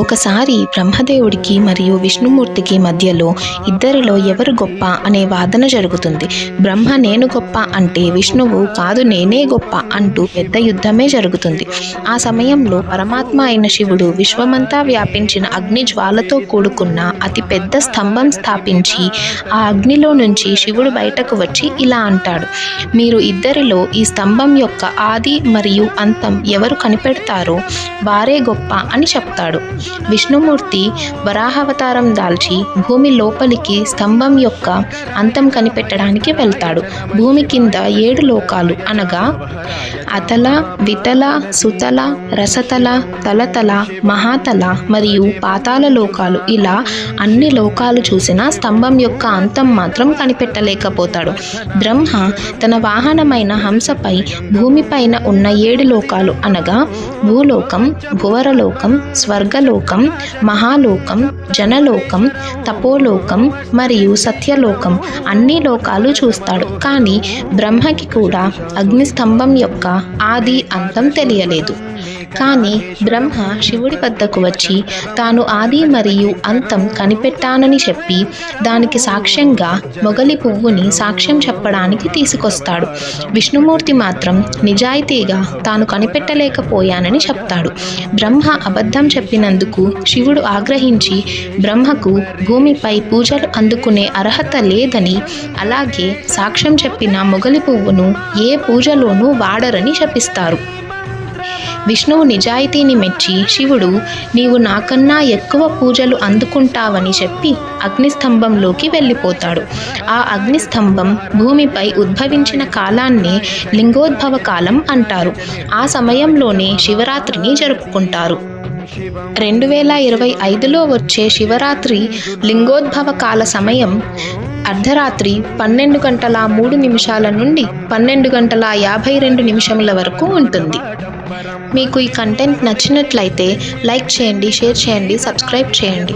ఒకసారి బ్రహ్మదేవుడికి మరియు విష్ణుమూర్తికి మధ్యలో ఇద్దరిలో ఎవరు గొప్ప అనే వాదన జరుగుతుంది. బ్రహ్మ నేను గొప్ప అంటే విష్ణువు కాదు నేనే గొప్ప అంటూ పెద్ద యుద్ధమే జరుగుతుంది. ఆ సమయంలో పరమాత్మ అయిన శివుడు విశ్వమంతా వ్యాపించిన అగ్ని జ్వాలతో కూడుకున్న అతి పెద్ద స్తంభం స్థాపించి ఆ అగ్నిలో నుంచి శివుడు బయటకు వచ్చి ఇలా అంటాడు, మీరు ఇద్దరిలో ఈ స్తంభం యొక్క ఆది మరియు అంతం ఎవరు కనిపెడతారో వారే గొప్ప అని చెప్తాడు. విష్ణుమూర్తి వరాహావతారం దాల్చి భూమి లోపలికి స్తంభం యొక్క అంతం కనిపెట్టడానికి వెళ్తాడు. భూమి కింద 7 లోకాలు అనగా అతల, వితల, సుతల, రసతల, తలతల, మహాతల మరియు పాతాళ లోకాలు, ఇలా అన్ని లోకాలు చూసినా స్తంభం యొక్క అంతం మాత్రం కనిపెట్టలేకపోతాడు. బ్రహ్మ తన వాహనమైన హంసపై భూమిపైన ఉన్న 7 లోకాలు అనగా భూలోకం, భువరలోకం, స్వర్గలోకం, మహాలోకం, జనలోకం, తపోలోకం మరియు సత్యలోకం అన్ని లోకాలు చూస్తాడు. కానీ బ్రహ్మకి కూడా అగ్నిస్తంభం యొక్క ఆది అంతం తెలియలేదు. కానీ బ్రహ్మ శివుడి వద్దకు వచ్చి తాను ఆది మరియు అంతం కనిపెట్టానని చెప్పి దానికి సాక్ష్యంగా మొగలి పువ్వుని సాక్ష్యం చెప్పడానికి తీసుకొస్తాడు. విష్ణుమూర్తి మాత్రం నిజాయితీగా తాను కనిపెట్టలేకపోయానని చెప్తాడు. బ్రహ్మ అబద్ధం చెప్పినందుకు శివుడు ఆగ్రహించి బ్రహ్మకు భూమిపై పూజలు అందుకునే అర్హత లేదని, అలాగే సాక్ష్యం చెప్పిన మొగలి పువ్వును ఏ పూజలోనూ వాడరని శపిస్తారు. విష్ణువు నిజాయితీని మెచ్చి శివుడు నీవు నాకన్నా ఎక్కువ పూజలు అందుకుంటావని చెప్పి అగ్నిస్తంభంలోకి వెళ్ళిపోతాడు. ఆ అగ్నిస్తంభం భూమిపై ఉద్భవించిన కాలాన్నే లింగోద్భవ కాలం అంటారు. ఆ సమయంలోనే శివరాత్రిని జరుపుకుంటారు. 2025లో వచ్చే శివరాత్రి లింగోద్భవ కాల సమయం అర్ధరాత్రి 12:03 నుండి 12:52 వరకు ఉంటుంది. మీకు ఈ కంటెంట్ నచ్చినట్లయితే లైక్ చేయండి, షేర్ చేయండి, సబ్స్క్రైబ్ చేయండి.